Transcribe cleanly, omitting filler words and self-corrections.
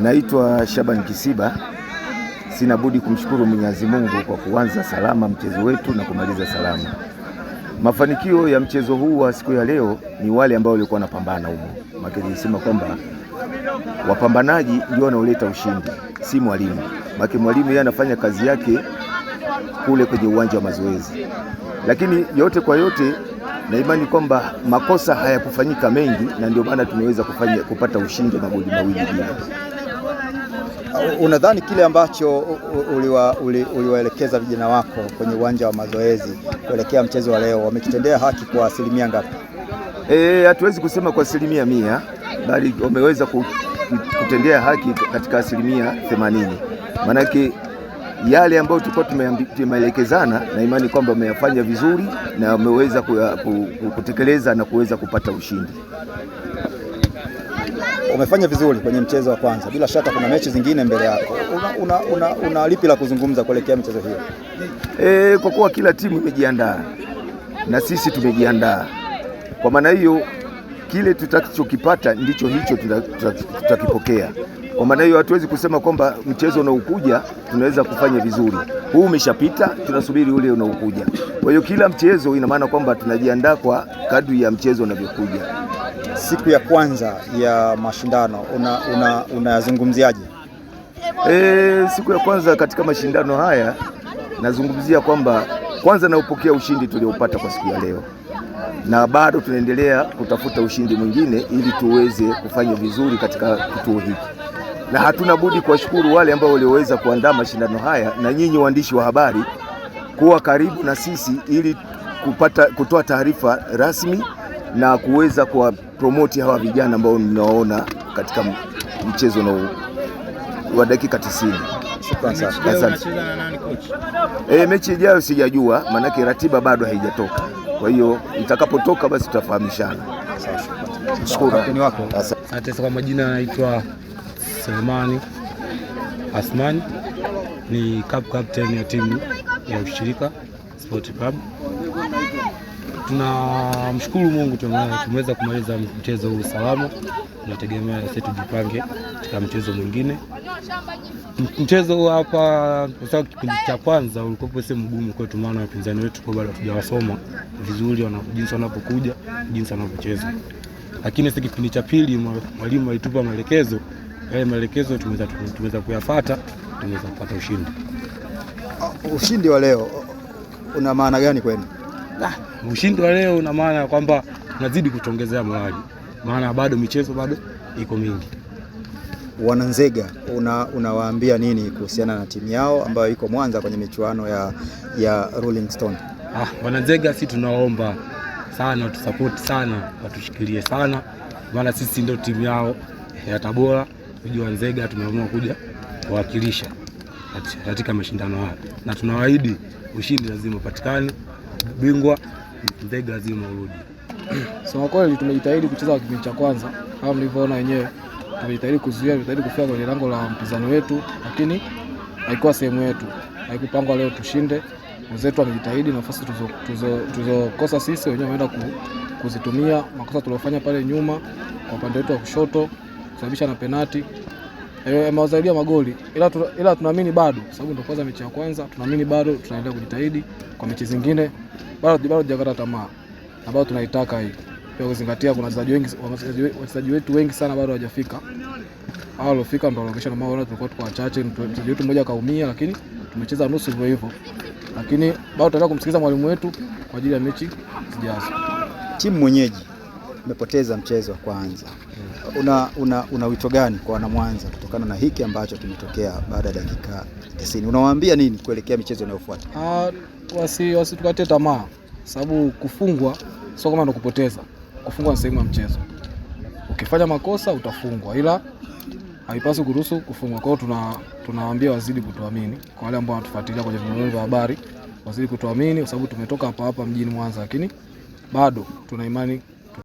Naitwa Shaban Kisiba. Sina budi kumshukuru Mwenyezi Mungu kwa kuanza salama mchezo wetu na kumaliza salama. Mafanikio ya mchezo huu wa siku ya leo ni wale ambao walikuwa wanapambana huko. Nilisema kwamba wapambanaji ndio wanaoleta ushindi, si mwalimu. Mwalimu yeye anafanya kazi yake kule kwenye uwanja wa mazoezi. Lakini yote kwa yote na imani kwamba makosa hayakufanyika mengi, na ndio maana tumeweza kupata ushindi wa magoli mawili bila. Unadhani kile ambacho uliwaelekeza vijana wako kwenye uwanja wa mazoezi kuelekea mchezo wa leo wamekitendea haki kwa asilimia ngapi? Hatuwezi kusema kwa asilimia 100, bali wameweza kutendea haki katika asilimia 80. Maanake yale ambayo tulikuwa tumeelekezana na imani kwamba wameyafanya vizuri na wameweza kutekeleza na kuweza kupata ushindi. Umefanya vizuri kwenye mchezo wa kwanza. Bila shaka kuna mechi zingine mbele yako. Una lipi la kuzungumza kuelekea mchezo hiyo? Kwa kuwa kila timu imejiandaa na sisi tumejiandaa. Kwa maana hiyo kile tutakachokipata ndicho hicho tutakipokea. Kwa maana hiyo hatuwezi kusema kwamba mchezo unaokuja tunaweza kufanya vizuri. Huu umeshapita, tunasubiri ule unaokuja. Kwa hiyo kila mchezo ina maana kwamba tunajiandaa kwa kadri ya mchezo unavyokuja. Siku ya kwanza ya mashindano unayazungumziaje? Siku ya kwanza katika mashindano haya nazungumzia kwamba kwanza naupokea ushindi tuliopata kwa siku ya leo, na bado tunaendelea kutafuta ushindi mwingine ili tuweze kufanya vizuri katika kituo hiki. Na hatuna budi kuwashukuru wale ambao walioweza kuandaa mashindano haya na nyinyi waandishi wa habari kuwa karibu na sisi ili kutoa taarifa rasmi na kuweza kuwa promote hawa vijana ambao mnaona katika mchezo wa dakika 90. Shukrani sana. Unacheza na nani coach? Mechi ijayo sijajua, maanake ratiba bado haijatoka. Kwa hiyo itakapotoka basi tutafahamishana. Shukrani wako. Asante. Kwa majina anaitwa Selemani Asmani, ni captain ya timu ya Ushirika Sport Club. Tunamshukuru Mungu tumeweza kumaliza mchezo huu salama. Tunategemea sisi tujipange katika mchezo mwingine. Mchezo huu hapa kwa sababu kipindi cha kwanza ulikuwa sehemu mgumu kwetu, maana wapinzani wetu kwa bado hatujawasoma vizuri jinsi wanapokuja, jinsi wanavyocheza. Lakini sisi kipindi cha pili mwalimu alitupa maelekezo, yale maelekezo tumeweza kuyafuata, tumeweza kupata ushindi. Ushindi wa leo una maana gani kwenu? Ushindi wa leo una maana kwamba tunazidi kutuongezea morali, maana bado michezo bado iko mingi. Wananzega unawaambia nini kuhusiana na timu yao ambayo iko Mwanza kwenye michuano ya Rolling Stone? Wananzega sisi tunaomba sana watusupport sana, watushikilie sana, maana sisi ndio timu yao ya Tabora. Kujua Nzega tumeamua kuja kuwakilisha katika mashindano haya, na tunawaahidi ushindi lazima upatikane, bingwa Nzega lazima urudi. Kwa kweli tumejitahidi kucheza kipindi cha kwanza, kama mlivyoona wenyewe. Tumejitahidi kuzuia, tumejitahidi kufika kwenye lango la mpinzani wetu, lakini haikuwa sehemu yetu. Haikupangwa leo tushinde. Wenzetu wamejitahidi, nafasi tulizokosa sisi wenyewe wameenda kuzitumia. Makosa tuliofanya pale nyuma kwa upande wetu wa kushoto kusababisha na penalti yamewasaidia magoli, ila tunaamini bado, sababu ndio kwanza mechi ya kwanza, tunaamini bado tunaendelea kujitahidi kwa mechi zingine, bado hujakata tamaa, na bado tunaitaka hii. Pia kuzingatia kuna wachezaji wetu wengi sana bado hawajafika. Hao waliofika ndio wanaonyesha, na maana tulikuwa tuko wachache, mchezaji wetu mmoja kaumia, lakini tumecheza nusu hivyo. Lakini bado tutaendelea kumsikiliza mwalimu wetu kwa ajili ya mechi zijazo. Timu mwenyeji imepoteza mchezo wa kwanza. Una wito gani kwa wana Mwanza kutokana na hiki ambacho kimetokea baada ya dakika 90? Unawaambia nini kuelekea michezo inayofuata? Wasitukate tamaa, sababu kufungwa sio kama ndo kupoteza. Kufungwa ni sehemu ya mchezo. Ukifanya makosa utafungwa, ila haipaswi kuruhusu kufungwa. Kwa hiyo tunawaambia wazidi kutuamini, kwa wale ambao wanatufuatilia kwenye vyombo vya habari, wazidi kutuamini kwa sababu tumetoka hapa mjini Mwanza, lakini bado tuna imani